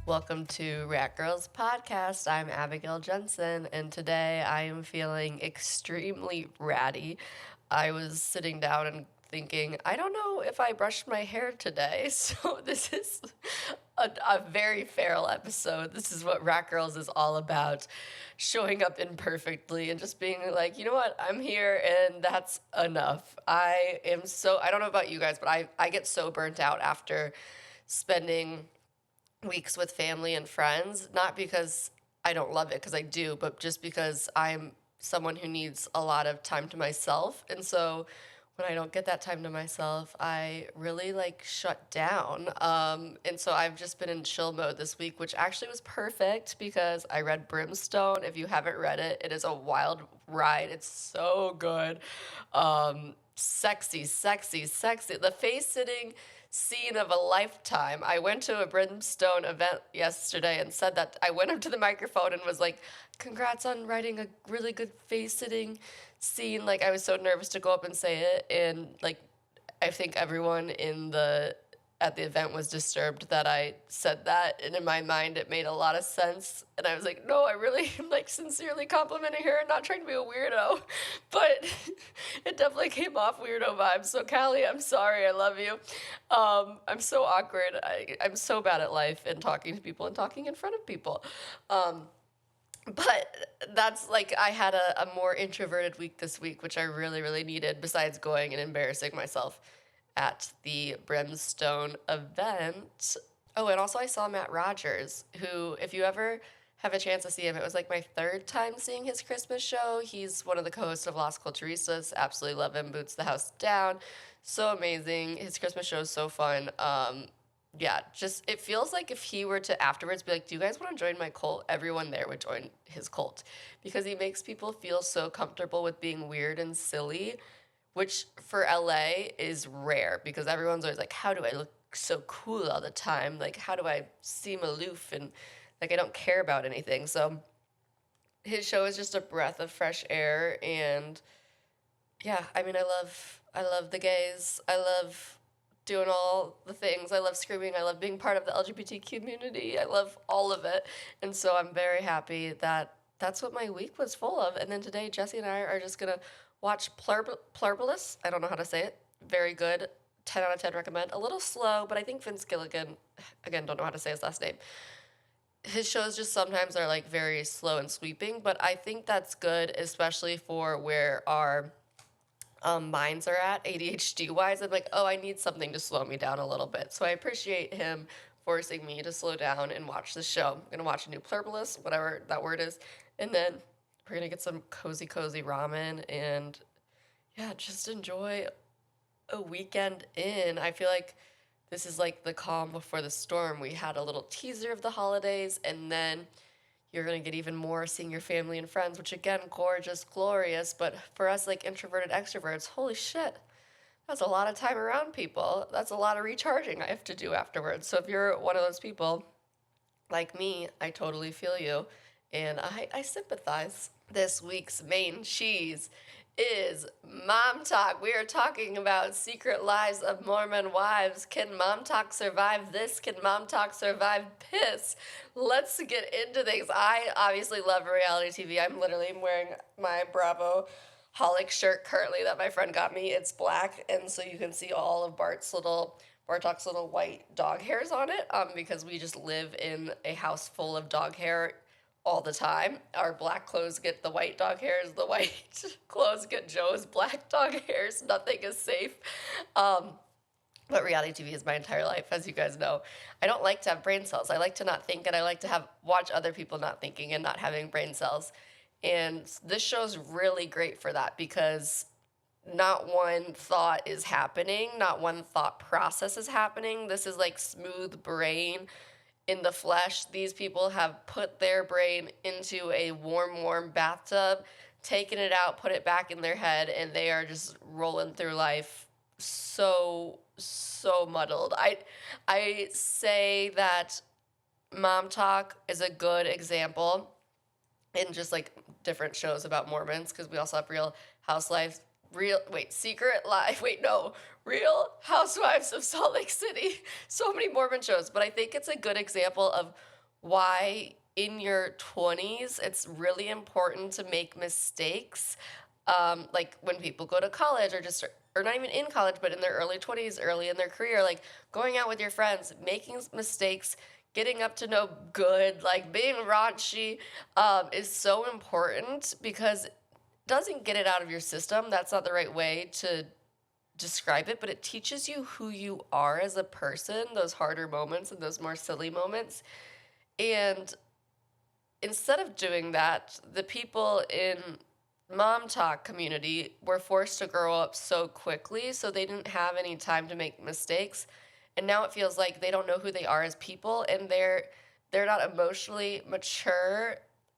Welcome to Rat Girls Podcast. I'm Abigail Jensen, and today I am feeling extremely ratty. I was sitting down and thinking, I don't know if I brushed my hair today, so this is a very feral episode. This is what Rat Girls is all about, showing up imperfectly and just being like, you know what, I'm here and that's enough. I don't know about you guys, but I get so burnt out after spending weeks with family and friends, not because I don't love it, because I do, but just because I'm someone who needs a lot of time to myself. And so when I don't get that time to myself, I really shut down. And so I've just been in chill mode this week, which actually was perfect because I read Brimstone. If you haven't read it, it is a wild ride. It's so good. Sexy, sexy, sexy. The face sitting scene of a lifetime. I went to a Brimstone event yesterday and said that I went up to the microphone and was like, congrats on writing a really good face sitting scene. Like, I was so nervous to go up and say it, and I think everyone at the event was disturbed that I said that, and in my mind it made a lot of sense, and I was like, no, I really am sincerely complimenting her and not trying to be a weirdo, but it definitely came off weirdo vibes. So Callie, I'm sorry, I love you. I'm so awkward. I'm so bad at life and talking to people and talking in front of people. But that's I had a more introverted week this week, which I really, really needed, besides going and embarrassing myself at the Brimstone event. Oh, and also I saw Matt Rogers, who, if you ever have a chance to see him, it was my third time seeing his Christmas show. He's one of the co-hosts of Las Culturistas. Absolutely love him. Boots the house down. So amazing. His Christmas show is so fun. Yeah, just it feels like if he were to afterwards be like, do you guys want to join my cult? Everyone there would join his cult because he makes people feel so comfortable with being weird and silly, which for LA is rare because everyone's always like, how do I look so cool all the time? Like, how do I seem aloof and I don't care about anything? So his show is just a breath of fresh air, and yeah, I mean, I love the gays. I love doing all the things. I love screaming. I love being part of the LGBT community. I love all of it. And so I'm very happy that that's what my week was full of. And then today, Jessi and I are just going to watch Pluribus. I don't know how to say it. Very good. 10 out of 10 recommend. A little slow, but I think Vince Gilligan, again, don't know how to say his last name. His shows just sometimes are very slow and sweeping, but I think that's good, especially for where our minds are at ADHD wise. I'm like, oh, I need something to slow me down a little bit. So I appreciate him forcing me to slow down and watch the show. I'm gonna watch a new Pluribus, whatever that word is, and then we're gonna get some cozy ramen and yeah, just enjoy a weekend in. I feel like this is the calm before the storm. We had a little teaser of the holidays, and then you're going to get even more seeing your family and friends, which again, gorgeous, glorious. But for us, introverted extroverts, holy shit, that's a lot of time around people. That's a lot of recharging I have to do afterwards. So if you're one of those people like me, I totally feel you. And I sympathize. This week's main cheese is Mom Talk. We are talking about secret lives of Mormon wives. Can Mom Talk survive this? Can Mom Talk survive piss? Let's get into things. I obviously love reality TV. I'm literally wearing my Bravo Holic shirt currently that my friend got me. It's black, and so you can see all of Bartok's little white dog hairs on it, because we just live in a house full of dog hair all the time. Our black clothes get the white dog hairs. The white clothes get Joe's black dog hairs. Nothing is safe. But reality TV is my entire life, as you guys know. I don't like to have brain cells. I like to not think, and I like to watch other people not thinking and not having brain cells. And this show's really great for that because not one thought is happening, not one thought process is happening. This is smooth brain in the flesh. These people have put their brain into a warm bathtub, taken it out, put it back in their head, and they are just rolling through life so muddled. I say that Mom Talk is a good example in just different shows about Mormons, because we also have Real Housewives, Real Housewives of Salt Lake City. So many Mormon shows, but I think it's a good example of why in your 20s it's really important to make mistakes. Like when people go to college, or not even in college, but in their early 20s, early in their career, like going out with your friends, making mistakes, getting up to no good, like being raunchy, is so important because it doesn't get it out of your system. That's not the right way to describe it, but it teaches you who you are as a person, those harder moments and those more silly moments. And instead of doing that, the people in mom talk community were forced to grow up so quickly, so they didn't have any time to make mistakes. And now it feels like they don't know who they are as people, and they're not emotionally mature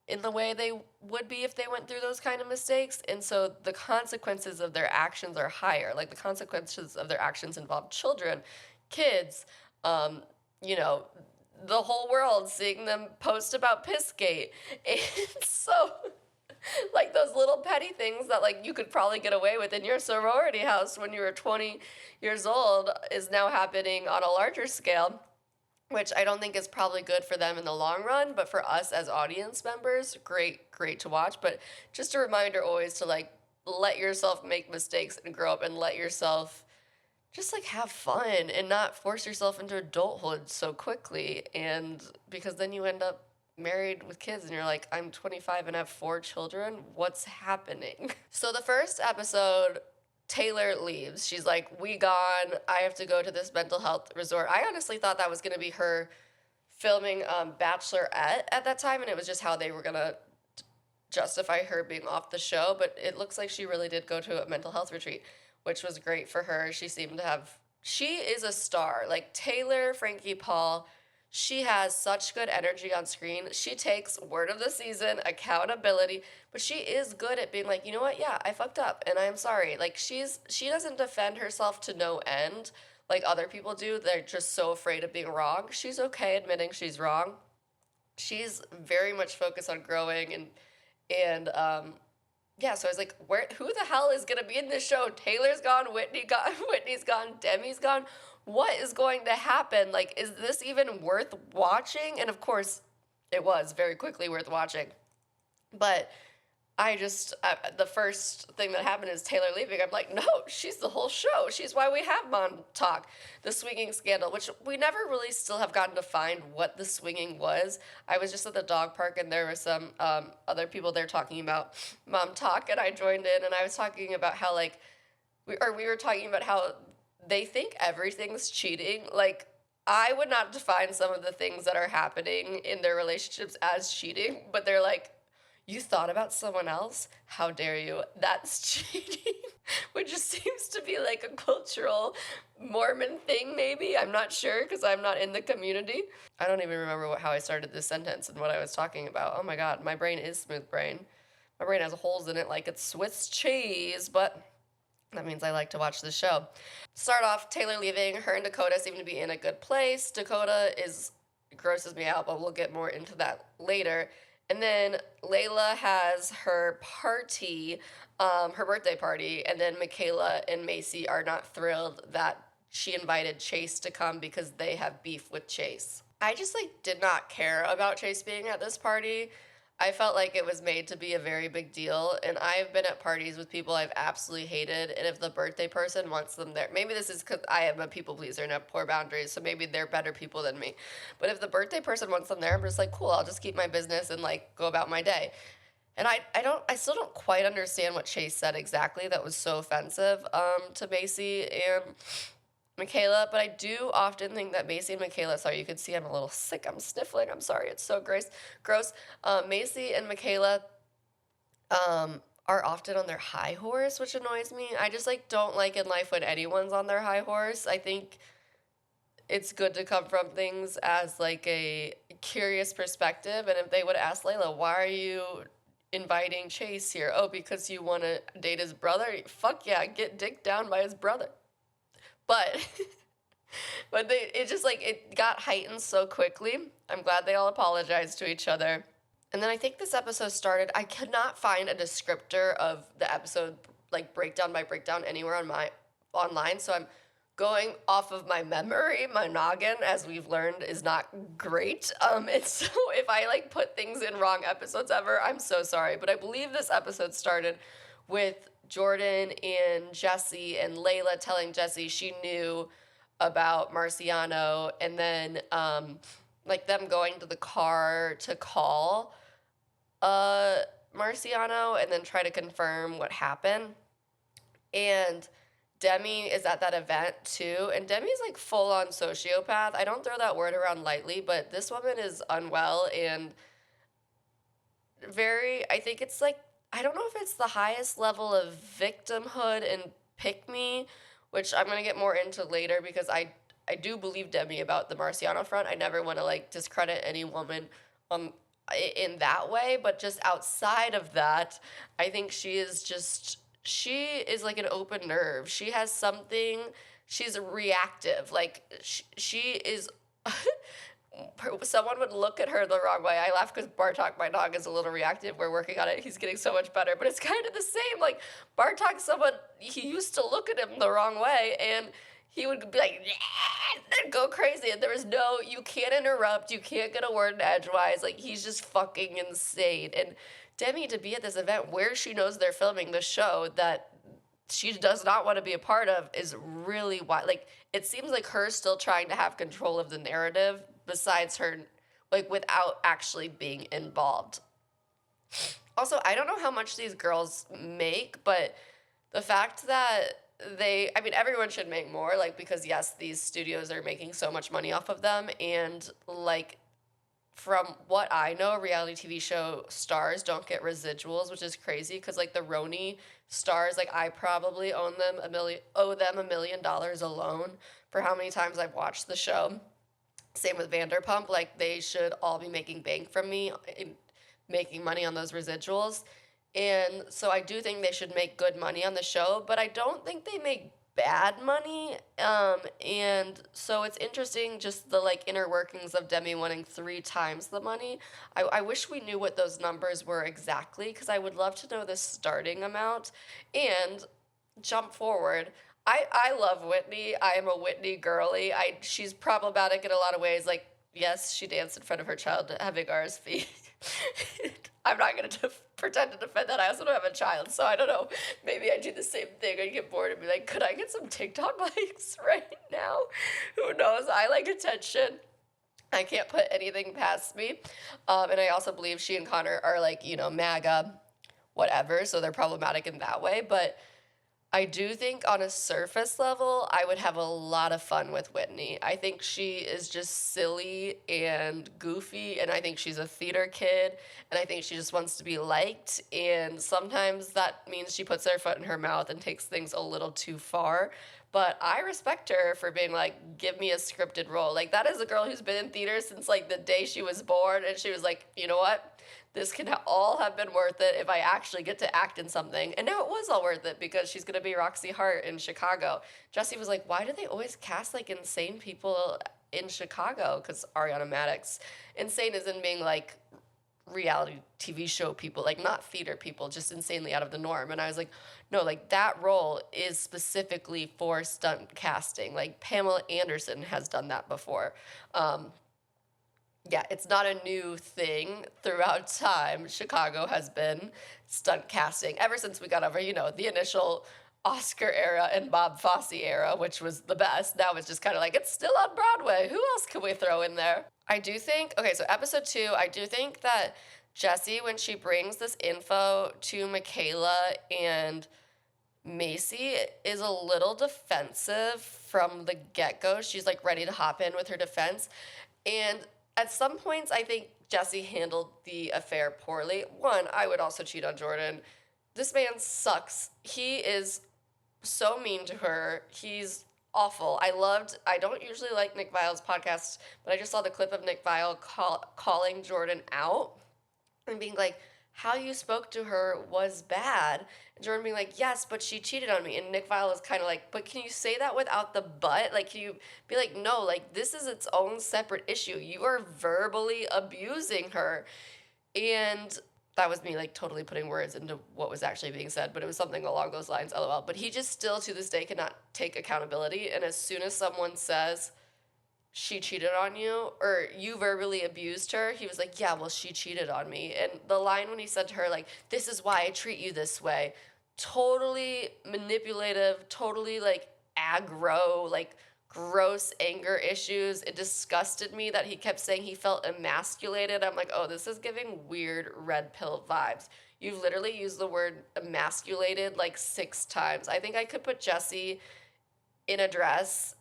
in the way they would be if they went through those kind of mistakes. And so the consequences of their actions are higher. Like the consequences of their actions involve children, kids, um, you know, the whole world seeing them post about Pissgate. And so like those little petty things that like you could probably get away with in your sorority house when you were 20 years old is now happening on a larger scale, which I don't think is probably good for them in the long run, but for us as audience members, great to watch. But just a reminder always to like let yourself make mistakes and grow up, and let yourself just like have fun and not force yourself into adulthood so quickly. And because then you end up married with kids and you're like, I'm 25 and have 4 children. What's happening? So the first episode, Taylor leaves. She's like, we gone. I have to go to this mental health resort. I honestly thought that was going to be her filming Bachelorette at that time, and it was just how they were going to justify her being off the show. But it looks like she really did go to a mental health retreat, which was great for her. She seemed to have, she is a star. Like Taylor, Frankie Paul, she has such good energy on screen. She takes word of the season, accountability, but she is good at being like, you know what? Yeah, I fucked up and I'm sorry. Like she doesn't defend herself to no end like other people do. They're just so afraid of being wrong. She's okay admitting she's wrong. She's very much focused on growing, and yeah, so I was like, who the hell is gonna be in this show? Taylor's gone, Whitney's gone, Demi's gone. What is going to happen? Like, is this even worth watching? And of course, it was very quickly worth watching. But the first thing that happened is Taylor leaving. I'm like, no, she's the whole show. She's why we have Mom Talk, the swinging scandal, which we never really still have gotten to find what the swinging was. I was just at the dog park and there were some other people there talking about Mom Talk, and I joined in, and I was talking about how like, we were talking about how they think everything's cheating. Like, I would not define some of the things that are happening in their relationships as cheating, but they're like, you thought about someone else? How dare you? That's cheating. Which just seems to be like a cultural Mormon thing, maybe. I'm not sure because I'm not in the community. I don't even remember how I started this sentence and what I was talking about. Oh my God, my brain is smooth brain. My brain has holes in it like it's Swiss cheese, but that means I like to watch the show. Start off, Taylor leaving. Her and Dakota seem to be in a good place. Dakota grosses me out, but we'll get more into that later. And then Layla has her party, her birthday party, and then Michaela and Macy are not thrilled that she invited Chase to come because they have beef with Chase. I just like did not care about Chase being at this party. I felt like it was made to be a very big deal, and I've been at parties with people I've absolutely hated, and if the birthday person wants them there, maybe this is because I am a people pleaser and have poor boundaries, so maybe they're better people than me, but if the birthday person wants them there, I'm just like, cool, I'll just keep my business and like go about my day. And I still don't quite understand what Chase said exactly that was so offensive to Macy and Michaela, but I do often think that Macy and Michaela, sorry, you can see I'm a little sick, I'm sniffling, I'm sorry, it's so gross. Macy and Michaela are often on their high horse, which annoys me. I just like don't like in life when anyone's on their high horse. I think it's good to come from things as like a curious perspective, and if they would ask Layla, why are you inviting Chase here? Oh, because you want to date his brother? Fuck yeah, get dicked down by his brother. But it just like it got heightened so quickly. I'm glad they all apologized to each other. And then I think this episode started, I could not find a descriptor of the episode like breakdown by breakdown anywhere online, so I'm going off of my memory, my noggin, as we've learned, is not great. And so if I like put things in wrong episodes ever, I'm so sorry. But I believe this episode started with Jordan and Jessi and Layla telling Jessi she knew about Marciano, and then like them going to the car to call uh Marciano and then try to confirm what happened. And Demi is at that event too, and Demi's like full on sociopath. I don't throw that word around lightly, but this woman is unwell and very, I think it's like, I don't know if it's the highest level of victimhood and pick me, which I'm going to get more into later because I do believe Demi about the Marciano front. I never want to like discredit any woman um in that way, but just outside of that, I think she is like an open nerve. She has something, she's reactive. Like she is someone would look at her the wrong way. I laugh because Bartok, my dog, is a little reactive. We're working on it. He's getting so much better, but it's kind of the same. Like Bartok, someone he used to look at him the wrong way, and he would be like, yeah, and go crazy. And there was no, you can't interrupt. You can't get a word in edgewise. Like he's just fucking insane. And Demi to be at this event where she knows they're filming the show that she does not want to be a part of is really wild. Like it seems like her still trying to have control of the narrative besides her, like without actually being involved. Also, I don't know how much these girls make, but the fact that I mean, everyone should make more, like, because yes, these studios are making so much money off of them, and like, from what I know, reality TV show stars don't get residuals, which is crazy because like the Roni stars, like I probably owe them $1 million alone for how many times I've watched the show. Same with Vanderpump, like they should all be making bank from me, making money on those residuals. And so I do think they should make good money on the show, but I don't think they make bad money. And so it's interesting just the like inner workings of Demi wanting 3 times the money. I wish we knew what those numbers were exactly because I would love to know the starting amount. And jump forward. I love Whitney. I am a Whitney girly. She's problematic in a lot of ways. Like, yes, she danced in front of her child having RSV. I'm not going to pretend to defend that. I also don't have a child, so I don't know. Maybe I do the same thing. I get bored and be like, could I get some TikTok likes right now? Who knows? I like attention. I can't put anything past me. And I also believe she and Connor are like, MAGA, whatever, so they're problematic in that way. But I do think on a surface level, I would have a lot of fun with Whitney. I think she is just silly and goofy, and I think she's a theater kid, and I think she just wants to be liked, and sometimes that means she puts her foot in her mouth and takes things a little too far. But I respect her for being like, give me a scripted role. Like, that is a girl who's been in theater since like the day she was born, and she was like, you know what? This can all have been worth it if I actually get to act in something. And now it was all worth it because she's going to be Roxy Hart in Chicago. Jessi was like, why do they always cast like insane people in Chicago? Because Ariana Madix, insane as in being like reality TV show people, like not theater people, just insanely out of the norm. And I was like, no, like that role is specifically for stunt casting. Like Pamela Anderson has done that before. Yeah, it's not a new thing. Throughout time, Chicago has been stunt casting ever since we got over, the initial Oscar era and Bob Fosse era, which was the best. Now it's just kind of like, it's still on Broadway. Who else can we throw in there? I do think, okay, so episode 2, I do think that Jessi, when she brings this info to Michaela and Macy, is a little defensive from the get-go. She's like ready to hop in with her defense. And at some points, I think Jessi handled the affair poorly. One, I would also cheat on Jordan. This man sucks. He is so mean to her. He's awful. I don't usually like Nick Viall's podcast, but I just saw the clip of Nick Viall calling Jordan out and being like, how you spoke to her was bad. And Jordan being like, yes, but she cheated on me. And Nick Viall is kind of like, but can you say that without the but? Like, can you be like, no, like, this is its own separate issue. You are verbally abusing her. And that was me like totally putting words into what was actually being said, but it was something along those lines, lol. But he just still to this day cannot take accountability. And as soon as someone says she cheated on you or you verbally abused her, he was like, yeah, well, she cheated on me. And the line when he said to her, like, this is why I treat you this way, totally manipulative, totally like aggro, like gross anger issues. It disgusted me that he kept saying he felt emasculated. I'm like, oh, this is giving weird red pill vibes. You literally used the word emasculated like 6 times. I think I could put Jessi in a dress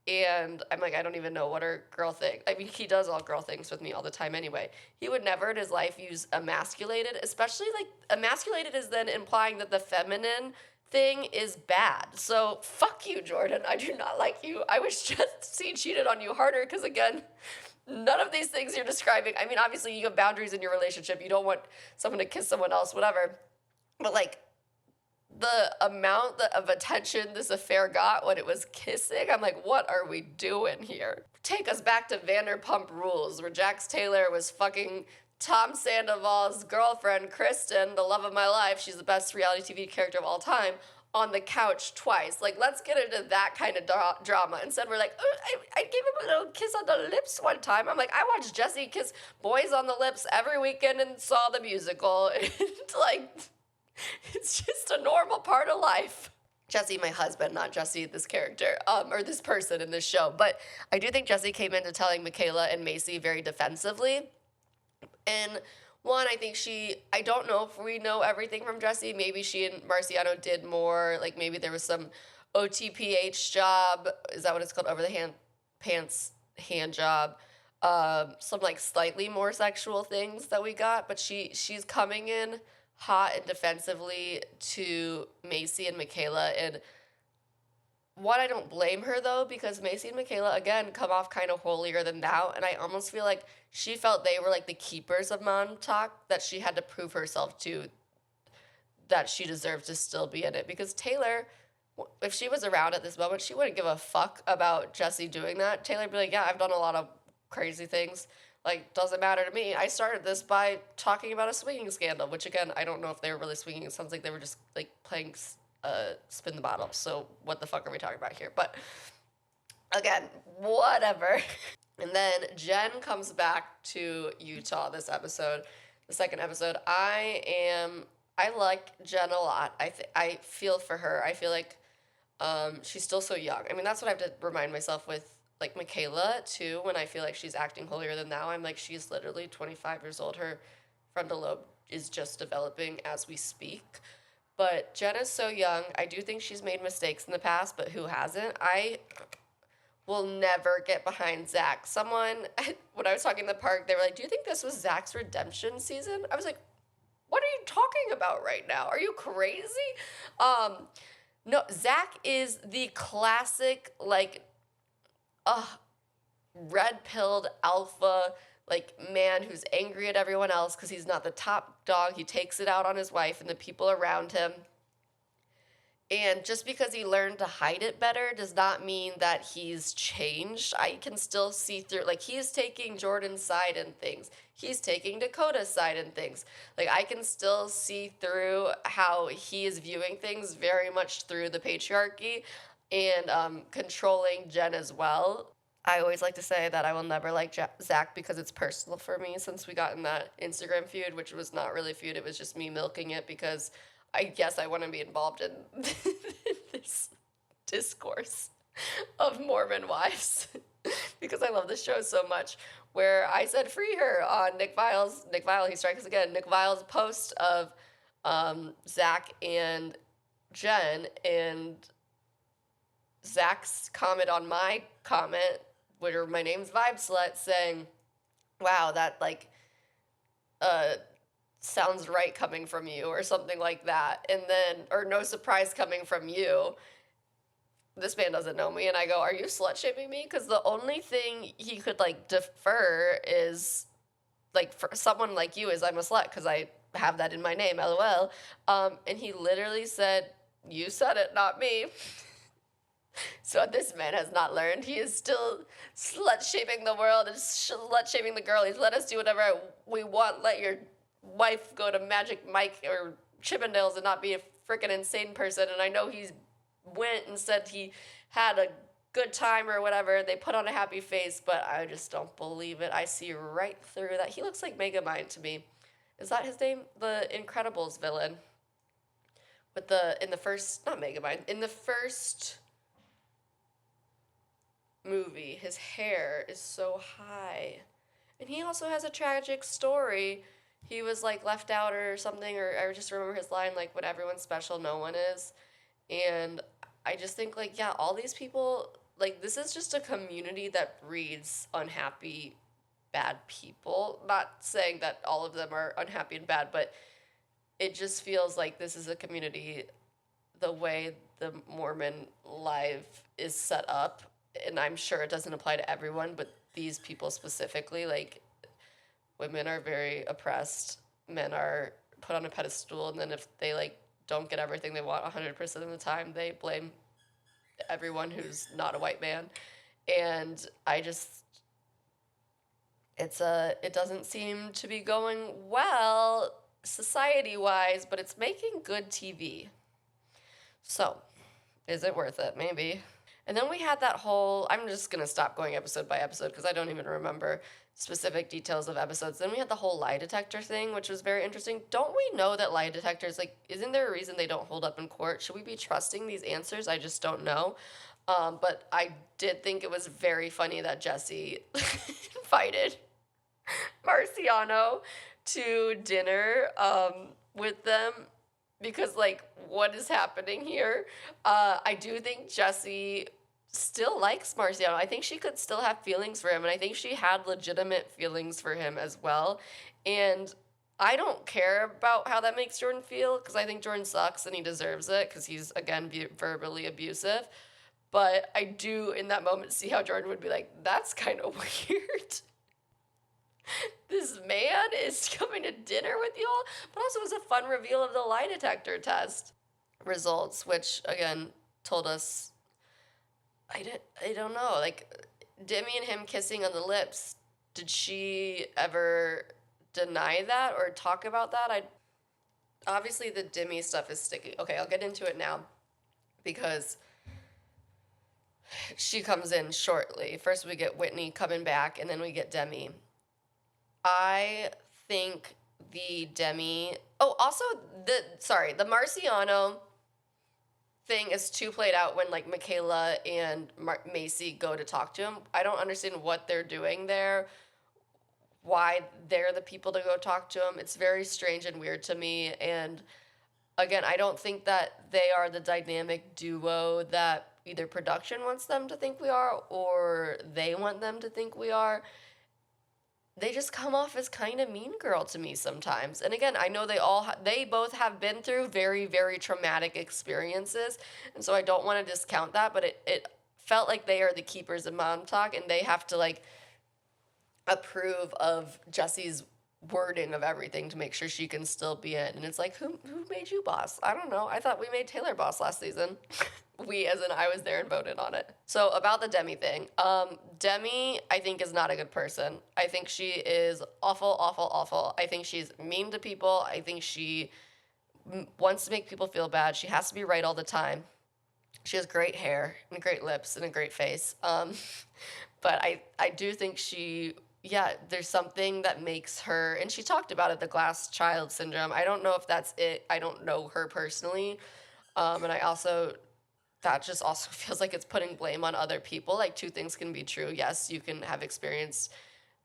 and I'm like, I don't even know what her girl thing. I mean, he does all girl things with me all the time anyway. He would never in his life use emasculated, especially like emasculated is then implying that the feminine thing is bad. So fuck you, Jordan. I do not like you. I wish Jessi cheated on you harder because again, none of these things you're describing. I mean, obviously you have boundaries in your relationship. You don't want someone to kiss someone else, whatever. But like the amount of attention this affair got when it was kissing, I'm like, what are we doing here? Take us back to Vanderpump Rules, where Jax Taylor was fucking Tom Sandoval's girlfriend, Kristen, the love of my life. She's the best reality TV character of all time, on the couch twice. Like, let's get into that kind of drama. Instead, we're like, oh, I gave him a little kiss on the lips one time. I'm like, I watched Jessi kiss boys on the lips every weekend and saw the musical. And like, it's just a normal part of life. Jessi, my husband, not Jessi, this character, or this person in this show. But I do think Jessi came into telling Michaela and Macy very defensively. And one, I think I don't know if we know everything from Jessi. Maybe she and Marciano did more. Like maybe there was some OTPH job. Is that what it's called? Over the pants hand job. Some like slightly more sexual things that we got. But she's coming in hot and defensively to Macy and Michaela. And one, I don't blame her though, because Macy and Michaela, again, come off kind of holier than thou. And I almost feel like she felt they were like the keepers of Montauk, that she had to prove herself to, that she deserved to still be in it. Because Taylor, if she was around at this moment, she wouldn't give a fuck about Jessi doing that. Taylor would be like, yeah, I've done a lot of crazy things. Like, doesn't matter to me. I started this by talking about a swinging scandal, which again, I don't know if they were really swinging. It sounds like they were just like playing spin the bottle. So what the fuck are we talking about here? But again, whatever. And then Jen comes back to Utah this episode, the second episode. I like Jen a lot. I feel for her. I feel like she's still so young. I mean, that's what I have to remind myself with like Michaela too, when I feel like she's acting holier than thou. I'm like, she's literally 25 years old. Her frontal lobe is just developing as we speak. But Jen is so young. I do think she's made mistakes in the past, but who hasn't? I will never get behind Zach. Someone, when I was talking in the park, they were like, do you think this was Zach's redemption season? I was like, what are you talking about right now? Are you crazy? No, Zach is the classic, like, red-pilled alpha, like, man who's angry at everyone else because he's not the top dog. He takes it out on his wife and the people around him. And just because he learned to hide it better does not mean that he's changed. I can still see through, like, he's taking Jordan's side in things. He's taking Dakota's side in things. Like, I can still see through how he is viewing things very much through the patriarchy and controlling Jen as well. I always like to say that I will never like Zach because it's personal for me since we got in that Instagram feud, which was not really a feud. It was just me milking it because I guess I want to be involved in this discourse of Mormon wives because I love this show so much, where I said free her on Nick Vile's, he strikes again, Nick Vile's post of Zach and Jen, and Zach's comment on my comment, where my name's Vibe Slut, saying, wow, that like sounds right coming from you, or something like that. And then, or no surprise coming from you. This man doesn't know me. And I go, are you slut shaming me? Because the only thing he could like defer is like, for someone like you, is I'm a slut because I have that in my name, LOL. And he literally said, you said it, not me. So this man has not learned. He is still slut-shaming the world and slut-shaming the girl. He's let us do whatever we want. Let your wife go to Magic Mike or Chippendales and not be a freaking insane person. And I know he went and said he had a good time or whatever. They put on a happy face, but I just don't believe it. I see right through that. He looks like Megamind to me. Is that his name? The Incredibles villain. With in the first, not Megamind, in the first movie, his hair is so high. And he also has a tragic story. He was like left out or something, or I just remember his line like, when everyone's special, no one is. And I just think like, yeah, all these people, like, this is just a community that breeds unhappy, bad people. Not saying that all of them are unhappy and bad, but it just feels like this is a community, the way the Mormon life is set up, and I'm sure it doesn't apply to everyone, but these people specifically, like, women are very oppressed, men are put on a pedestal, and then if they, like, don't get everything they want 100% of the time, they blame everyone who's not a white man. And I just, it doesn't seem to be going well society-wise, but it's making good TV. So, is it worth it? Maybe. And then we had that whole, I'm just going to stop going episode by episode because I don't even remember specific details of episodes. Then we had the whole lie detector thing, which was very interesting. Don't we know that lie detectors, like, isn't there a reason they don't hold up in court? Should we be trusting these answers? I just don't know. But I did think it was very funny that Jessi invited Marciano to dinner with them, because, like, what is happening here? I do think Jessi still likes Marciano. I think she could still have feelings for him, and I think she had legitimate feelings for him as well. And I don't care about how that makes Jordan feel, because I think Jordan sucks and he deserves it, because he's, again, verbally abusive. But I do, in that moment, see how Jordan would be like, that's kind of weird. This man is coming to dinner with y'all. But also, it was a fun reveal of the lie detector test results, which, again, told us, I don't know, like, Demi and him kissing on the lips, did she ever deny that or talk about that? Obviously the Demi stuff is sticky. Okay, I'll get into it now, because she comes in shortly. First we get Whitney coming back, and then we get Demi. I think the Demi... Oh, also, the Marciano thing is too played out when, like, Michaela and Macy go to talk to him. I don't understand what they're doing there, why they're the people to go talk to him. It's very strange and weird to me. And, again, I don't think that they are the dynamic duo that either production wants them to think we are or they want them to think we are. They just come off as kind of mean girl to me sometimes. And again, I know they both have been through very, very traumatic experiences, and so I don't want to discount that, but it felt like they are the keepers of mom talk, and they have to, like, approve of Jessi's wording of everything to make sure she can still be in. And it's like, who made you boss? I don't know. I thought we made Taylor boss last season. We, as in I was there and voted on it. So about the Demi thing. Demi, I think, is not a good person. I think she is awful, awful, awful. I think she's mean to people. I think she wants to make people feel bad. She has to be right all the time. She has great hair and great lips and a great face. But I do think there's something that makes her, and she talked about it, the glass child syndrome. I don't know if that's it. I don't know her personally. And that just also feels like it's putting blame on other people. Like, two things can be true. Yes, you can have experienced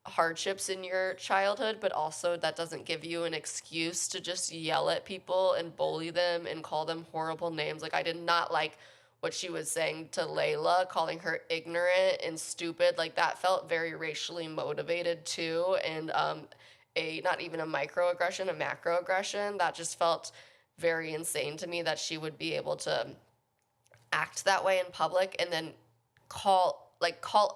hardships in your childhood, but also that doesn't give you an excuse to just yell at people and bully them and call them horrible names. Like, I did not like what she was saying to Layla, calling her ignorant and stupid. Like, that felt very racially motivated too, and not even a microaggression, a macroaggression. That just felt very insane to me, that she would be able to act that way in public and then call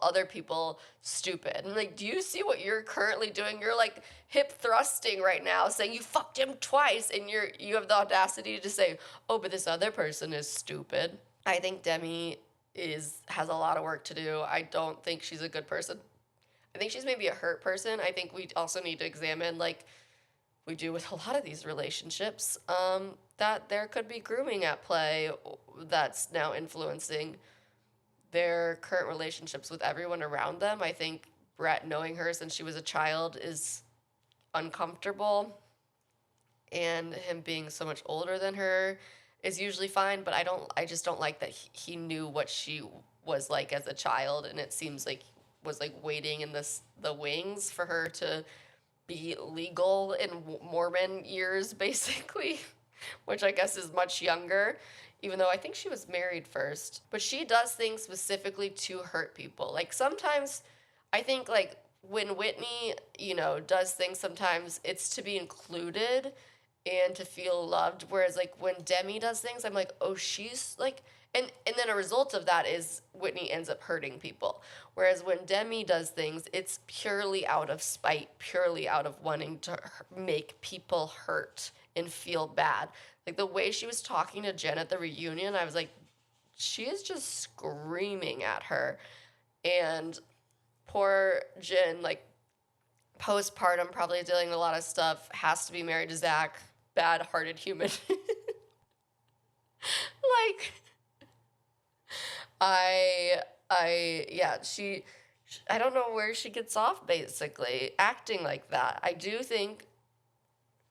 other people stupid. And, like, do you see what you're currently doing? You're, like, hip thrusting right now, saying you fucked him twice, and you have the audacity to say, oh, but this other person is stupid. I think Demi has a lot of work to do. I don't think she's a good person. I think she's maybe a hurt person. I think we also need to examine, like, we do with a lot of these relationships, that there could be grooming at play that's now influencing their current relationships with everyone around them. I think Brett, knowing her since she was a child, is uncomfortable, and him being so much older than her is usually fine, but I just don't like that he knew what she was like as a child, and it seems like was like waiting in the wings for her to be legal in Mormon years, basically, which I guess is much younger, even though I think she was married first. But she does things specifically to hurt people. Like sometimes I think like when Whitney, does things sometimes it's to be included and to feel loved. Whereas like when Demi does things, I'm like, oh, she's like, and then a result of that is Whitney ends up hurting people. Whereas when Demi does things, it's purely out of spite, purely out of wanting to make people hurt and feel bad. Like the way she was talking to Jen at the reunion, I was like, she is just screaming at her. And poor Jen, like postpartum, probably dealing with a lot of stuff, has to be married to Zach, bad-hearted human. Like, yeah, I don't know where she gets off basically acting like that. I do think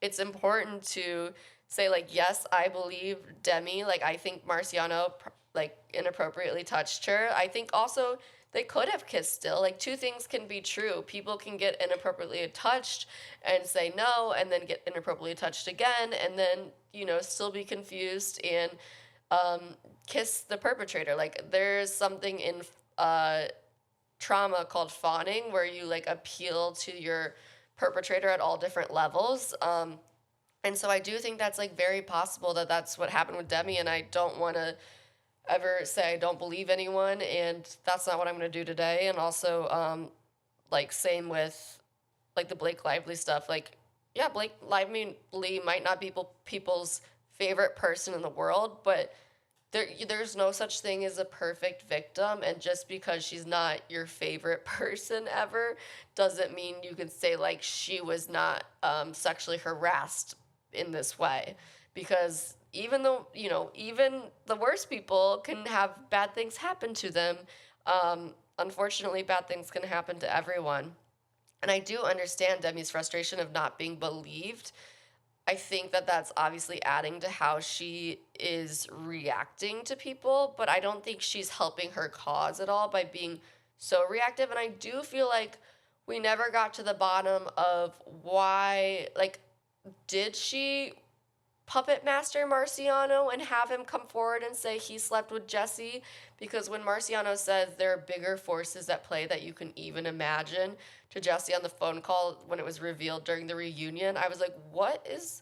it's important to say like, yes, I believe Demi. Like, I think Marciano like inappropriately touched her. I think also they could have kissed still. Like, two things can be true. People can get inappropriately touched and say no, and then get inappropriately touched again, and then still be confused and kiss the perpetrator. Like, there's something in trauma called fawning, where you like appeal to your perpetrator at all different levels. And so I do think that's like very possible that that's what happened with Demi, and I don't want to ever say I don't believe anyone, and that's not what I'm going to do today. And also, like, same with like the Blake Lively stuff. Like, yeah, Blake Lively might not be people's favorite person in the world, but there's no such thing as a perfect victim, and just because she's not your favorite person ever doesn't mean you can say like she was not sexually harassed in this way. Because even though even the worst people can have bad things happen to them, unfortunately bad things can happen to everyone. And I do understand Demi's frustration of not being believed. I think that that's obviously adding to how she is reacting to people, but I don't think she's helping her cause at all by being so reactive. And I do feel like we never got to the bottom of why, like, did she puppet master Marciano and have him come forward and say he slept with Jessi? Because when Marciano says there are bigger forces at play that you can even imagine to Jessi on the phone call when it was revealed during the reunion, I was like, what is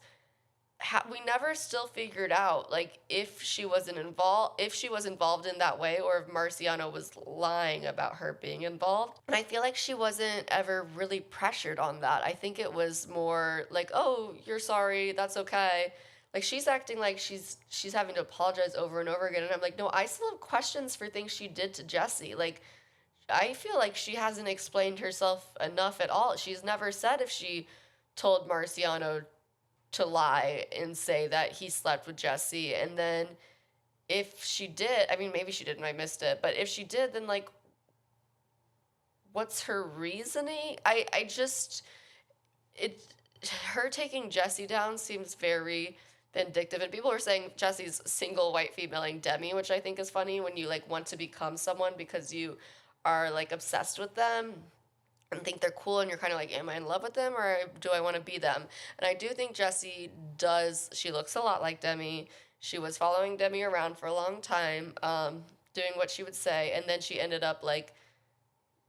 we never still figured out like if she was involved in that way, or if Marciano was lying about her being involved. And I feel like she wasn't ever really pressured on that. I think it was more like, oh, you're sorry, that's okay. Like, she's acting like she's having to apologize over and over again, and I'm like, no, I still have questions for things she did to Jessi. Like, I feel like she hasn't explained herself enough at all. She's never said if she told Marciano to lie and say that he slept with Jessi. And then if she did, I mean, maybe she did and I missed it, but if she did, then like, what's her reasoning? I just, her taking Jessi down seems very vindictive, and people are saying Jessi's single white femaling Demi, which I think is funny when you like want to become someone because you are like obsessed with them and think they're cool, and you're kind of like, am I in love with them or do I want to be them? And I do think Jessi she looks a lot like Demi. She was following Demi around for a long time, doing what she would say, and then she ended up like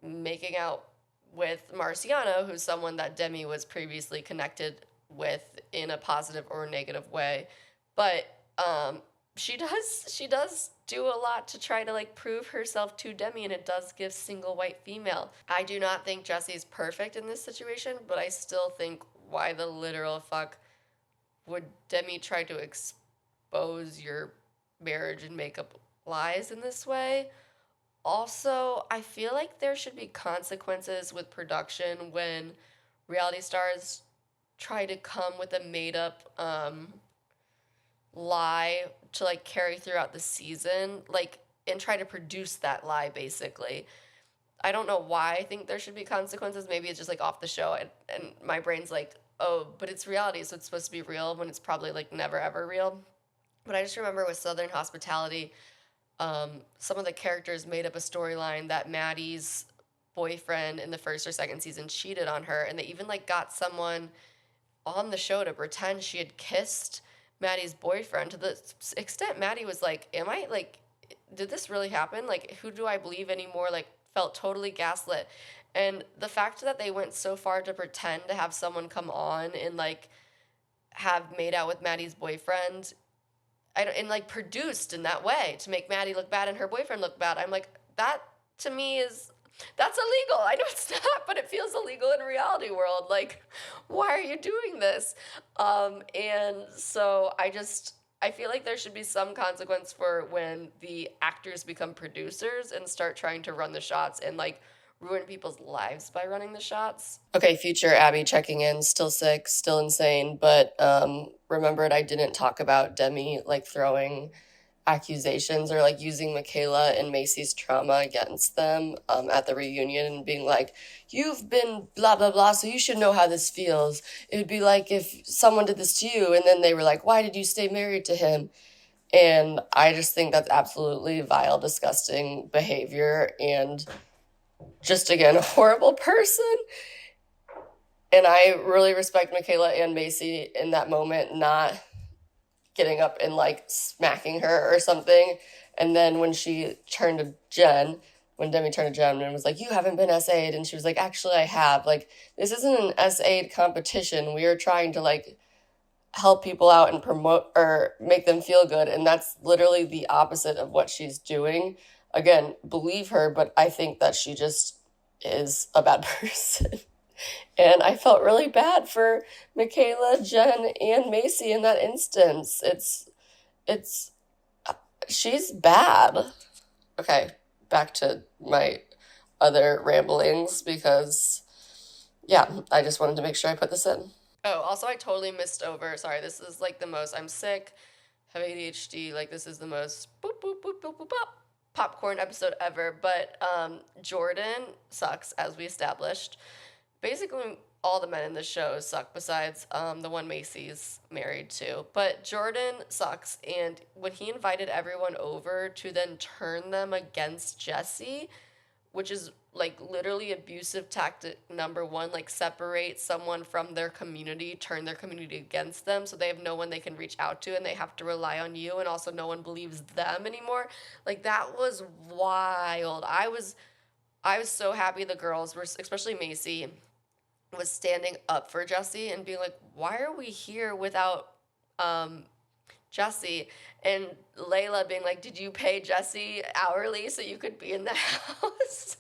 making out with Marciano, who's someone that Demi was previously connected with in a positive or negative way. But she does do a lot to try to like prove herself to Demi, and it does give single white female. I do not think Jessi's perfect in this situation, but I still think, why the literal fuck would Demi try to expose your marriage and make up lies in this way? Also, I feel like there should be consequences with production when reality stars try to come with a made up lie to like carry throughout the season, like, and try to produce that lie basically. I don't know why I think there should be consequences. Maybe it's just like off the show, and my brain's like, oh, but it's reality, so it's supposed to be real when it's probably like never ever real. But I just remember with Southern Hospitality, some of the characters made up a storyline that Maddie's boyfriend in the first or second season cheated on her, and they even like got someone on the show to pretend she had kissed Maddie's boyfriend to the extent Maddie was like, am I like, did this really happen? Like, who do I believe anymore? Like, felt totally gaslit. And the fact that they went so far to pretend to have someone come on and like have made out with Maddie's boyfriend, and like produced in that way to make Maddie look bad and her boyfriend look bad. I'm like, that to me is, that's illegal. I know it's not, but it feels illegal in reality world. Like, why are you doing this? And so I feel like there should be some consequence for when the actors become producers and start trying to run the shots and like ruin people's lives by running the shots. Okay, future Abby checking in, still sick, still insane, but remembered I didn't talk about Demi like throwing accusations or like using Michaela and Macy's trauma against them at the reunion and being like, you've been blah, blah, blah, so you should know how this feels. It would be like if someone did this to you and then they were like, why did you stay married to him? And I just think that's absolutely vile, disgusting behavior and just, again, a horrible person. And I really respect Michaela and Macy in that moment, not getting up and like smacking her or something. And then when she turned to Jen, when Demi turned to Jen and was like, you haven't been SA'd, and she was like, actually I have. Like, this isn't an SA'd competition. We are trying to like help people out and promote or make them feel good. And that's literally the opposite of what she's doing. Again, believe her, but I think that she just is a bad person. And I felt really bad for Michaela, Jen, and Macy in that instance. She's bad. Okay, back to my other ramblings because, yeah, I just wanted to make sure I put this in. Oh, also I totally missed over, sorry, this is like the most, I'm sick, have ADHD, like this is the most boop, boop, boop, boop, boop, pop, popcorn episode ever, but Jordan sucks, as we established. Basically, all the men in the show suck besides the one Macy's married to. But Jordan sucks, and when he invited everyone over to then turn them against Jessi, which is like literally abusive tactic number one, like separate someone from their community, turn their community against them, so they have no one they can reach out to and they have to rely on you, and also no one believes them anymore. Like, that was wild. I was so happy the girls were, especially Macy, was standing up for Jessi and being like, why are we here without Jessi? And Layla being like, did you pay Jessi hourly so you could be in the house?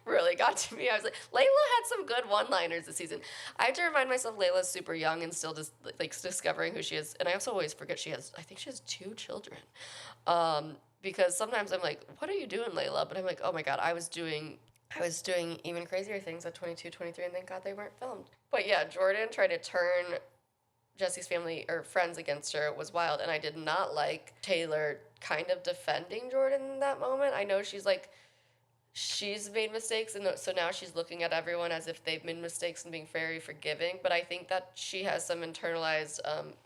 Really got to me. I was like, Layla had some good one-liners this season. I have to remind myself Layla's super young and still just like discovering who she is. And I also always forget I think she has 2 children. Because sometimes I'm like, what are you doing, Layla? But I'm like, oh my God, I was doing even crazier things at 22, 23, and thank God they weren't filmed. But yeah, Jordan tried to turn Jessi's family or friends against her was wild, and I did not like Taylor kind of defending Jordan in that moment. I know she's made mistakes, and so now she's looking at everyone as if they've made mistakes and being very forgiving, but I think that she has some internalized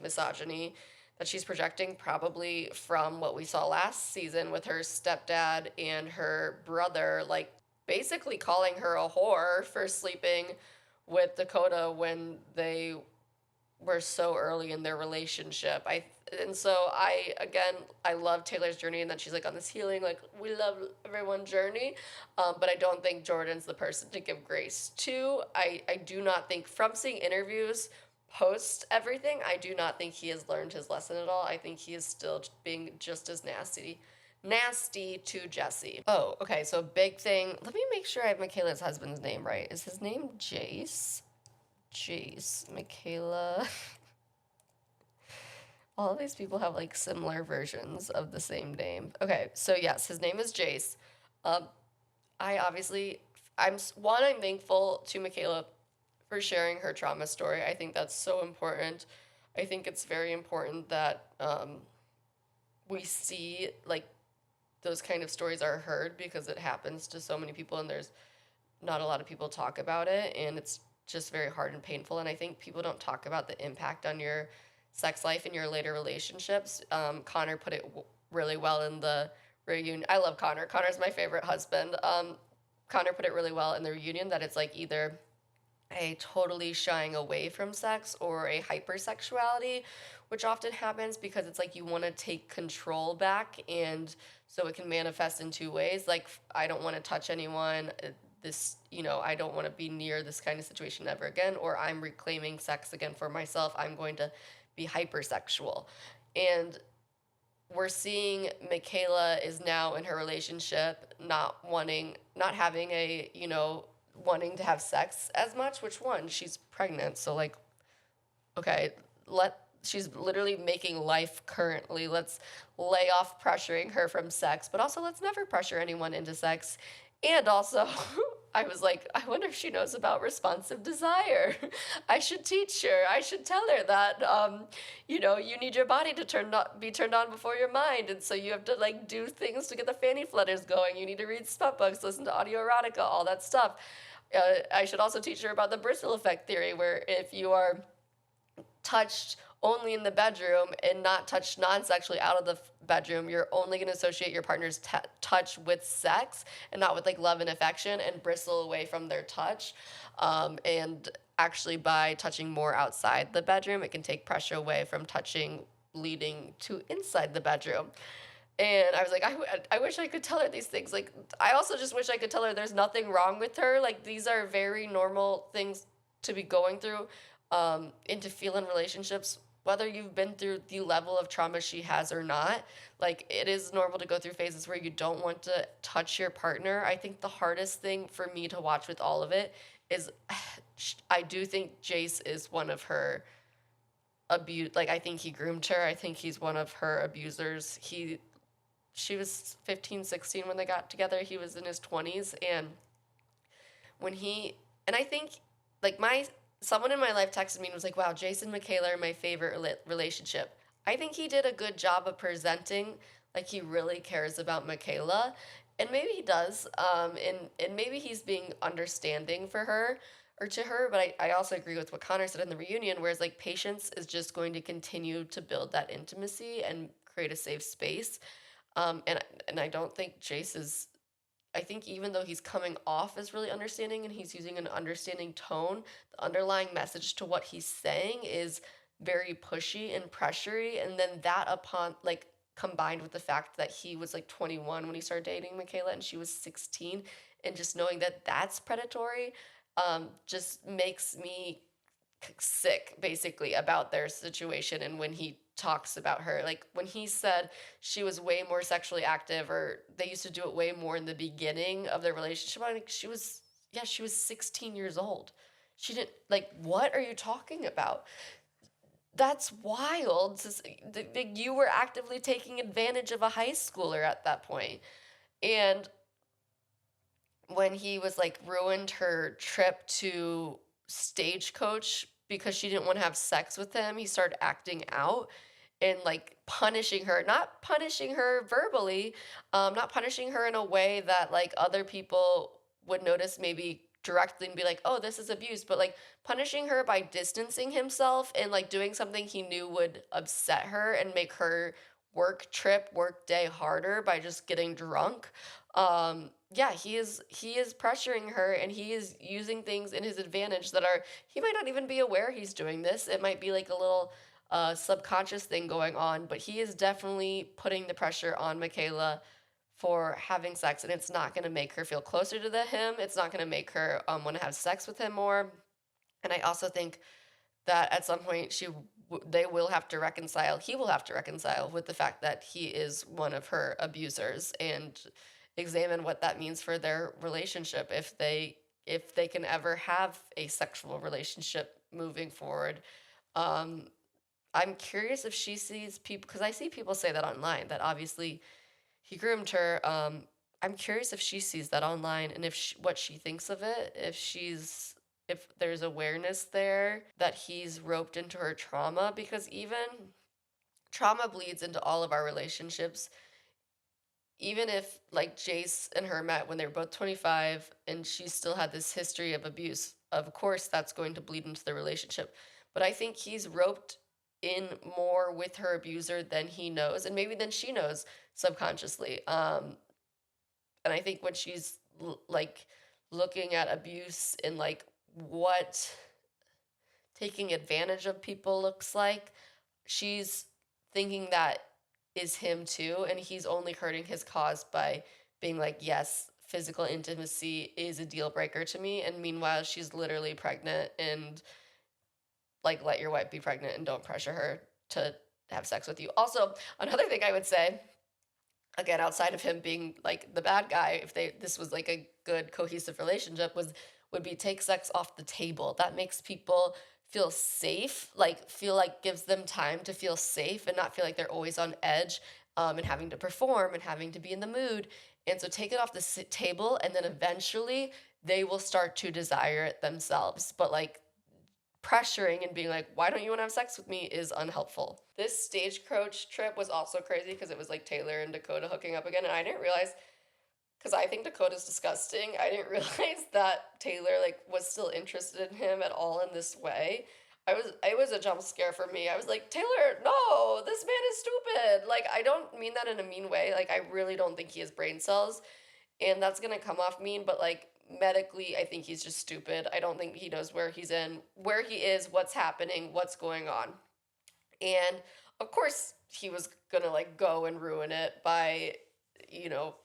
misogyny that she's projecting probably from what we saw last season with her stepdad and her brother, like, basically calling her a whore for sleeping with Dakota when they were so early in their relationship. I love Taylor's journey and that she's like on this healing, like, we love everyone's journey, but I don't think Jordan's the person to give grace to. I do not think, from seeing interviews post everything, I do not think he has learned his lesson at all. I think he is still being just as nasty to Jessi. Oh, okay, so big thing. Let me make sure I have Michaela's husband's name right. Is his name Jace? Michaela. All of these people have like similar versions of the same name. Okay, so yes, his name is Jace. I'm thankful to Michaela for sharing her trauma story. I think that's so important. I think it's very important that we see like those kind of stories are heard because it happens to so many people and there's not a lot of people talk about it and it's just very hard and painful. And I think people don't talk about the impact on your sex life in your later relationships. Connor put it really well in the reunion. I love Connor. Connor's my favorite husband. Connor put it really well in the reunion that it's like either a totally shying away from sex or a hypersexuality, which often happens because it's like you want to take control back, and so it can manifest in two ways. Like, I don't want to touch anyone. This, I don't want to be near this kind of situation ever again, or I'm reclaiming sex again for myself. I'm going to be hypersexual. And we're seeing Michaela is now in her relationship not having a, wanting to have sex as much. Which one? She's pregnant. So, like, okay, she's literally making life currently. Let's lay off pressuring her from sex, but also let's never pressure anyone into sex. And also, I was like, I wonder if she knows about responsive desire. I should teach her. I should tell her that, you need your body to be turned on before your mind. And so you have to like do things to get the fanny flutters going. You need to read smut books, listen to audio erotica, all that stuff. I should also teach her about the bristle effect theory, where if you are touched only in the bedroom and not touched non-sexually out of the bedroom, you're only going to associate your partner's touch with sex and not with like love and affection, and bristle away from their touch. And actually, by touching more outside the bedroom, it can take pressure away from touching leading to inside the bedroom. And I was like, I wish I could tell her these things. Like, I also just wish I could tell her there's nothing wrong with her. Like, these are very normal things to be going through, and to feel in relationships, whether you've been through the level of trauma she has or not. Like, it is normal to go through phases where you don't want to touch your partner. I think the hardest thing for me to watch with all of it is I do think Jace is one of her like, I think he groomed her. I think he's one of her abusers. She was 15, 16 when they got together. He was in his 20s. And I think, like, someone in my life texted me and was like, wow, Jason and Michaela are my favorite relationship. I think he did a good job of presenting like he really cares about Michaela. And maybe he does. And maybe he's being understanding for her or to her. But I also agree with what Connor said in the reunion, whereas like patience is just going to continue to build that intimacy and create a safe space. And I don't think Jace is. I think even though he's coming off as really understanding and he's using an understanding tone, the underlying message to what he's saying is very pushy and pressury. And then that upon like combined with the fact that he was like 21 when he started dating Michaela and she was 16, and just knowing that that's predatory, just makes me sick basically about their situation. And when he talks about her, like when he said she was way more sexually active, or they used to do it way more in the beginning of their relationship, I think she was 16 years old. She didn't, like, what are you talking about? That's wild. You were actively taking advantage of a high schooler at that point. And when he was like ruined her trip to Stagecoach because she didn't want to have sex with him, he started acting out and like punishing her, not punishing her verbally, not punishing her in a way that like other people would notice maybe directly and be like, oh, this is abuse, but like punishing her by distancing himself and like doing something he knew would upset her and make her work day harder by just getting drunk. Yeah, he is pressuring her, and he is using things in his advantage that are, he might not even be aware he's doing this. It might be like a little subconscious thing going on, but he is definitely putting the pressure on Michaela for having sex, and it's not going to make her feel closer to him. It's not going to make her want to have sex with him more. And I also think that at some point they will have to reconcile. He will have to reconcile with the fact that he is one of her abusers, and examine what that means for their relationship if they can ever have a sexual relationship moving forward. I'm curious if she sees people, because I see people say that online, that obviously he groomed her. I'm curious if she sees that online, and what she thinks of it, if she's if there's awareness there that he's roped into her trauma, because even trauma bleeds into all of our relationships. Even if like Jace and her met when they were both 25 and she still had this history of abuse, of course that's going to bleed into the relationship. But I think he's roped in more with her abuser than he knows, and maybe than she knows subconsciously. And I think when she's like looking at abuse and like what taking advantage of people looks like, she's thinking that is him too, and he's only hurting his cause by being like, yes, physical intimacy is a deal breaker to me, and meanwhile she's literally pregnant, and like, let your wife be pregnant and don't pressure her to have sex with you. Also, another thing I would say, again, outside of him being like the bad guy, if they this was like a good cohesive relationship, would be take sex off the table. That makes people feel safe, like feel like gives them time to feel safe and not feel like they're always on edge, and having to perform and having to be in the mood. And so take it off the table, and then eventually they will start to desire it themselves. But like pressuring and being like, why don't you want to have sex with me is unhelpful. This stagecoach trip was also crazy because it was like Taylor and Dakota hooking up again. And I didn't realize, because I think Dakota's disgusting, I didn't realize that Taylor like was still interested in him at all in this way. It was a jump scare for me. I was like, Taylor, no, this man is stupid. Like, I don't mean that in a mean way. Like, I really don't think he has brain cells, and that's gonna come off mean, but like medically I think he's just stupid. I don't think he knows where he is, what's happening, what's going on. And of course he was gonna like go and ruin it by, you know,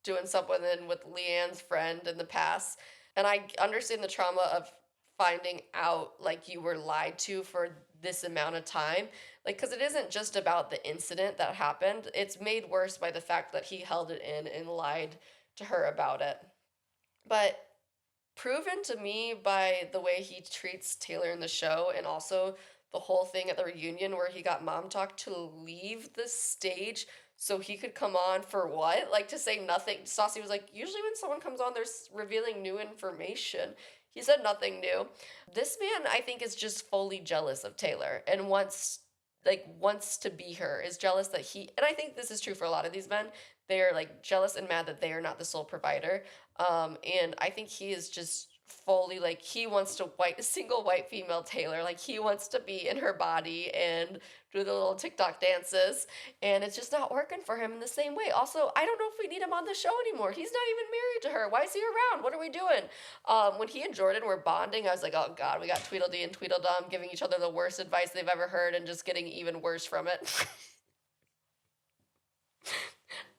doing something with Leanne's friend in the past. And I understand the trauma of finding out like you were lied to for this amount of time. Like, because it isn't just about the incident that happened, it's made worse by the fact that he held it in and lied to her about it. But proven to me by the way he treats Taylor in the show, and also the whole thing at the reunion where he got Mom Talk to leave the stage so he could come on for what? Like, to say nothing. Stassi was like, usually when someone comes on, they're revealing new information. He said nothing new. This man, I think, is just fully jealous of Taylor and wants to be her, is jealous that and I think this is true for a lot of these men, they're like jealous and mad that they are not the sole provider. And I think he is just fully like, he wants to single white female Taylor, like he wants to be in her body and do the little TikTok dances, and it's just not working for him in the same way. Also, I don't know if we need him on the show anymore. He's not even married to her. Why is he around? What are we doing? When he and Jordan were bonding, I was like, oh god, we got Tweedledee and Tweedledum giving each other the worst advice they've ever heard and just getting even worse from it.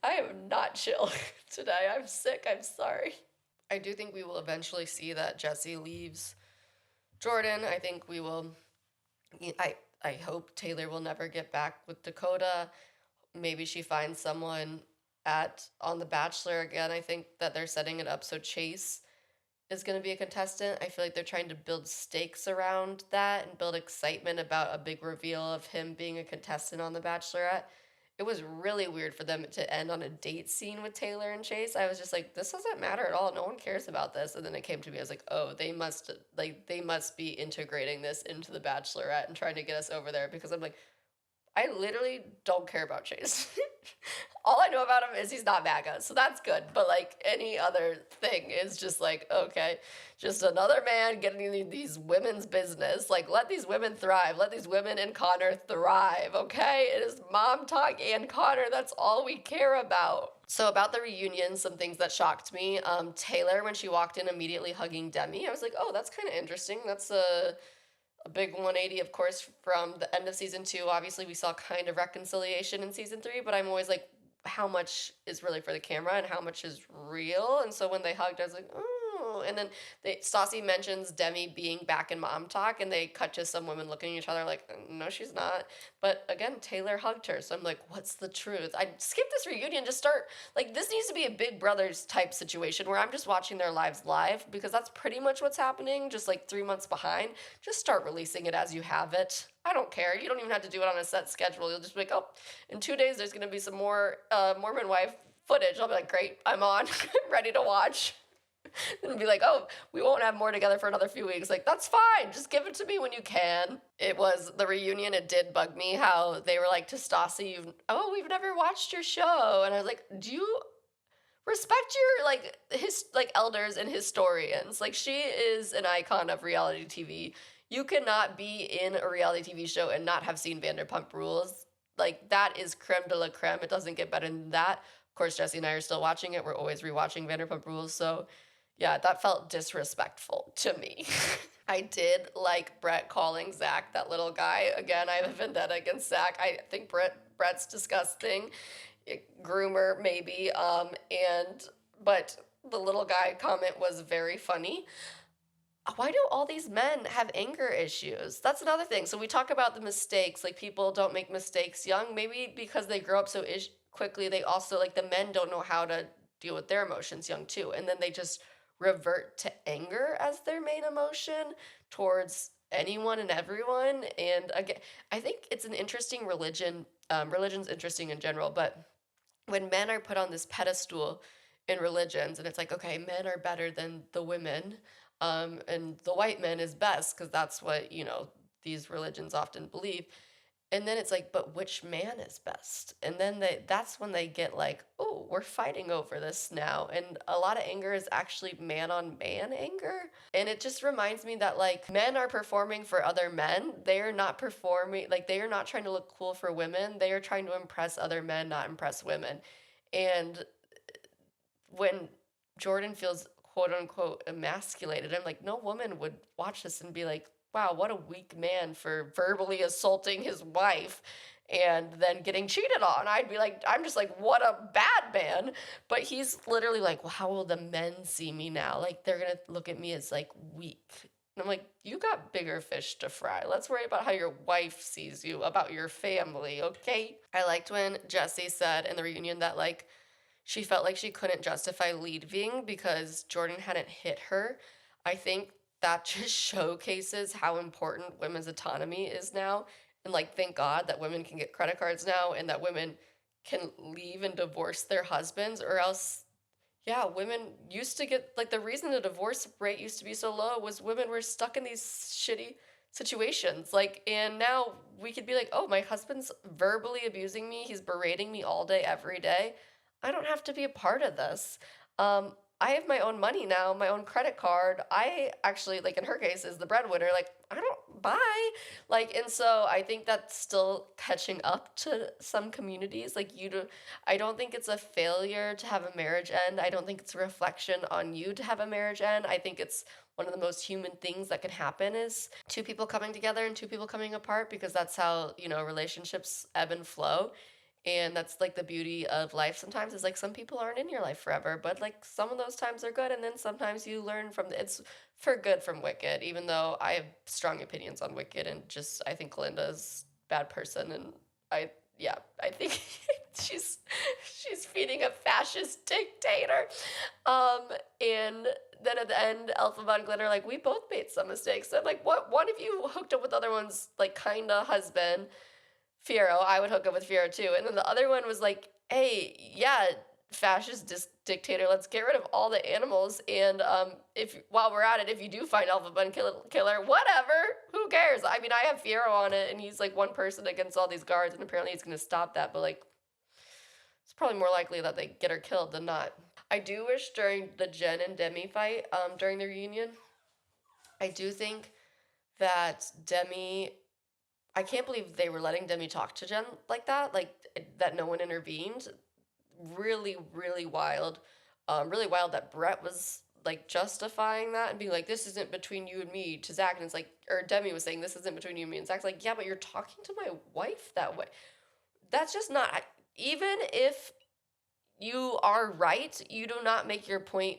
I am not chill today. I'm sick. I'm sorry. I do think we will eventually see that Jessi leaves Jordan. I think we will. I hope Taylor will never get back with Dakota. Maybe she finds someone on The Bachelor again. I think that they're setting it up so Chase is going to be a contestant. I feel like they're trying to build stakes around that and build excitement about a big reveal of him being a contestant on The Bachelorette. It was really weird for them to end on a date scene with Taylor and Chase. I was just like, this doesn't matter at all. No one cares about this. And then it came to me. I was like, oh, they must be integrating this into The Bachelorette and trying to get us over there, because I'm like, I literally don't care about Chase. All I know about him is he's not MAGA, so that's good. But like any other thing is just like, okay, just another man getting in these women's business. Like, let these women thrive. Let these women and Connor thrive, okay? It is Mom Talk and Connor. That's all we care about. So about the reunion, some things that shocked me. Taylor, when she walked in, immediately hugging Demi. I was like, oh, that's kind of interesting. That's a big 180, of course, from the end of season 2. Obviously, we saw kind of reconciliation in season 3, but I'm always like, how much is really for the camera and how much is real? And so when they hugged, I was like, oh. And then Stassi mentions Demi being back in Mom Talk, and they cut to some women looking at each other like, no, she's not. But again, Taylor hugged her. So I'm like, what's the truth? I'd skip this reunion, just start, like, this needs to be a Big Brothers type situation where I'm just watching their lives live, because that's pretty much what's happening, just like 3 months behind. Just start releasing it as you have it. I don't care. You don't even have to do it on a set schedule. You'll just be like, oh, in 2 days there's going to be some more Mormon wife footage. I'll be like, great, I'm on. I'm ready to watch. and be like, oh, we won't have more together for another few weeks. Like, that's fine. Just give it to me when you can. It was the reunion. It did bug me how they were like to Stassi, we've never watched your show. And I was like, do you respect your like elders and historians? Like, she is an icon of reality TV. You cannot be in a reality TV show and not have seen Vanderpump Rules. Like, that is creme de la creme. It doesn't get better than that. Of course, Jessi and I are still watching it. We're always rewatching Vanderpump Rules. So, yeah, that felt disrespectful to me. I did like Brett calling Zach that little guy. Again, I have a vendetta against Zach. I think Brett's disgusting. Groomer, maybe. But the little guy comment was very funny. Why do all these men have anger issues? That's another thing. So we talk about the mistakes, like people don't make mistakes young, maybe because they grow up so quickly. They also, like, the men don't know how to deal with their emotions young too, and then they just revert to anger as their main emotion towards anyone and everyone. And again, I think it's an interesting religion. Religion's interesting in general, but when men are put on this pedestal in religions, and it's like, okay, men are better than the women, and the white man is best because that's what, these religions often believe. And then it's like, but which man is best? And then that's when they get like, oh, we're fighting over this now. And a lot of anger is actually man on man anger. And it just reminds me that, like, men are performing for other men. They are not performing, like, they are not trying to look cool for women. They are trying to impress other men, not impress women. And when Jordan feels quote unquote emasculated, I'm like, no woman would watch this and be like, wow, what a weak man for verbally assaulting his wife and then getting cheated on. I'd be like, I'm just like, what a bad man. But he's literally like, well, how will the men see me now? Like, they're going to look at me as like weak. And I'm like, you got bigger fish to fry. Let's worry about how your wife sees you, about your family, okay? I liked when Jessi said in the reunion that, like, she felt like she couldn't justify leaving because Jordan hadn't hit her. I think that just showcases how important women's autonomy is now. And, like, thank God that women can get credit cards now and that women can leave and divorce their husbands, or else, yeah, women used to get, like, the reason the divorce rate used to be so low was women were stuck in these shitty situations. Like, and now we could be like, oh, my husband's verbally abusing me. He's berating me all day, every day. I don't have to be a part of this. I have my own money now, my own credit card. I actually, like, in her case, is the breadwinner. Like, I don't buy. Like, and so I think that's still catching up to some communities. Like, I don't think it's a failure to have a marriage end. I don't think it's a reflection on you to have a marriage end. I think it's one of the most human things that can happen is two people coming together and two people coming apart, because that's how, relationships ebb and flow. And that's, like, the beauty of life sometimes, is like some people aren't in your life forever, but, like, some of those times are good, and then sometimes you learn from it's for good from Wicked, even though I have strong opinions on Wicked, and just I think Linda's a bad person, and I think she's feeding a fascist dictator. And then at the end, Elphaba and Glitter, like, we both made some mistakes. So I'm like, what one of you hooked up with the other one's, like, kinda husband, Fiero. I would hook up with Fiero too. And then the other one was like, hey, yeah, fascist dictator, let's get rid of all the animals. And if while we're at it, if you do find Elphaba and Killer, whatever, who cares? I mean, I have Fiero on it, and he's like one person against all these guards, and apparently he's going to stop that. But, like, it's probably more likely that they get her killed than not. I do wish during the Jen and Demi fight, during the reunion, I do think that I can't believe they were letting Demi talk to Jen like that no one intervened. Really, really wild. Really wild that Brett was, like, justifying that and being like, this isn't between you and me, to Zach. And it's like, or Demi was saying, this isn't between you and me. And Zach's like, yeah, but you're talking to my wife that way. That's just not, even if you are right, you do not make your point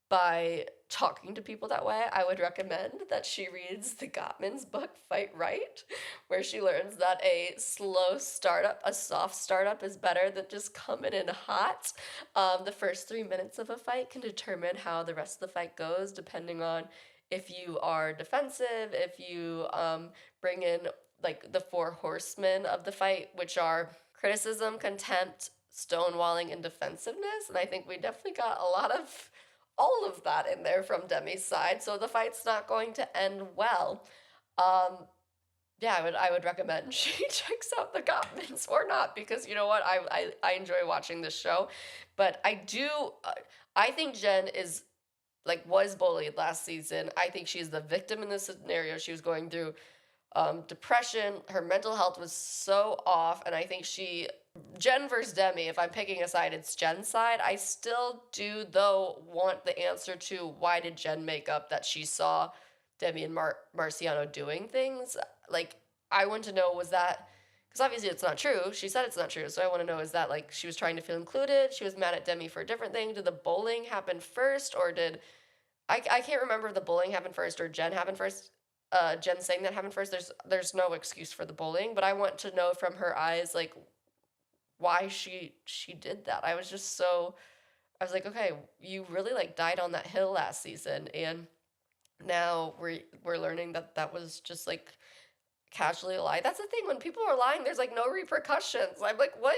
by talking to people that way. I would recommend that she reads the Gottman's book, Fight Right, where she learns that a slow startup, a soft startup, is better than just coming in hot. The first 3 minutes of a fight can determine how the rest of the fight goes, depending on if you are defensive, if you bring in, like, the 4 horsemen of the fight, which are criticism, contempt, stonewalling, and defensiveness. And I think we definitely got a lot of all of that in there from Demi's side, so the fight's not going to end well. Um, yeah, I would recommend she checks out the Gottmans or not, because you know what, I enjoy watching this show, but I think Jen is like was bullied last season. I think she's the victim in this scenario. She was going through depression. Her mental health was so off, and I think Jen versus Demi. If I'm picking a side, it's Jen's side. I still do though want the answer to why did Jen make up that she saw Demi and Marciano doing things. Like I want to know, was that because obviously it's not true. She said it's not true, so I want to know, is that like she was trying to feel included? She was mad at Demi for a different thing. Did the bullying happen first, or did I can't remember if the bullying happened first or Jen happened first. Jen saying that happened first. There's no excuse for the bullying, but I want to know from her eyes like why she did that. I was like, okay, you really like died on that hill last season, and now we're learning that that was just like casually a lie. That's the thing, when people are lying, there's like no repercussions. I'm like, what?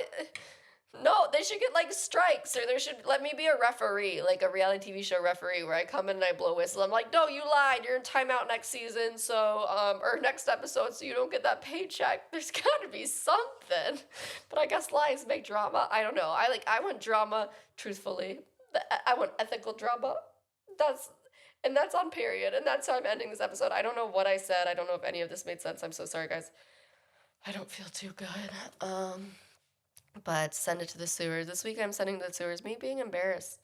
No, they should get like strikes, or they should let me be a referee, like a reality TV show referee, where I come in and I blow whistle. I'm like, no, you lied. You're in timeout next season, so or next episode, so you don't get that paycheck. There's got to be something. But I guess lies make drama. I don't know. I want drama. Truthfully, I want ethical drama. That's that's on period, and that's how I'm ending this episode. I don't know what I said. I don't know if any of this made sense. I'm so sorry, guys. I don't feel too good. But send it to the sewers. This week I'm sending to the sewers me being embarrassed.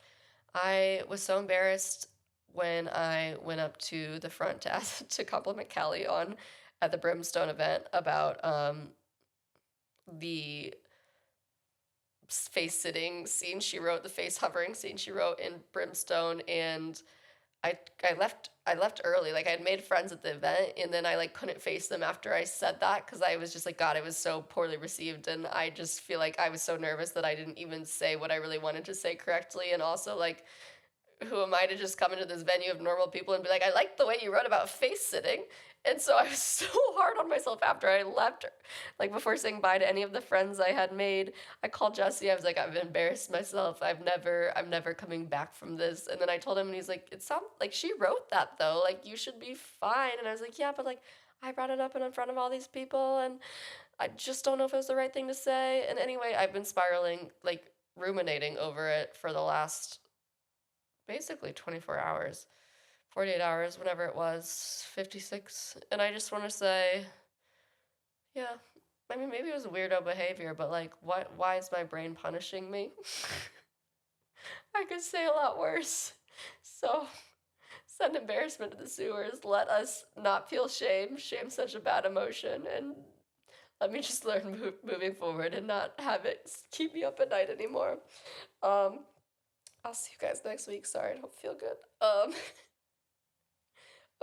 I was so embarrassed when I went up to the front to to compliment Callie on at the Brimstone event about the face sitting scene she wrote, the face hovering scene she wrote in Brimstone, and I I left early. Like I had made friends at the event, and then I like couldn't face them after I said that, because I was just like, God, it was so poorly received, and I just feel like I was so nervous that I didn't even say what I really wanted to say correctly. And also, like, who am I to just come into this venue of normal people and be like, I like the way you wrote about face sitting? And so I was so hard on myself after I left, like before saying bye to any of the friends I had made. I called Jessi. I was like, I've embarrassed myself. I'm never coming back from this. And then I told him, and he's like, it sounds like she wrote that though. Like you should be fine. And I was like, yeah, but like I brought it up in front of all these people, and I just don't know if it was the right thing to say. And anyway, I've been spiraling, like ruminating over it for the last basically 24 hours, 48 hours, whenever it was, 56. And I just want to say, yeah, I mean, maybe it was weirdo behavior, but like, why is my brain punishing me? I could say a lot worse. So, send embarrassment to the sewers. Let us not feel shame. Shame's such a bad emotion. And let me just learn moving forward and not have it keep me up at night anymore. I'll see you guys next week. Sorry, I don't feel good.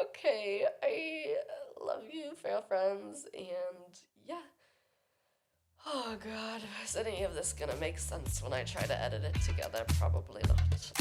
Okay, I love you, fail friends, and yeah. Oh god, is any of this gonna make sense when I try to edit it together? Probably not.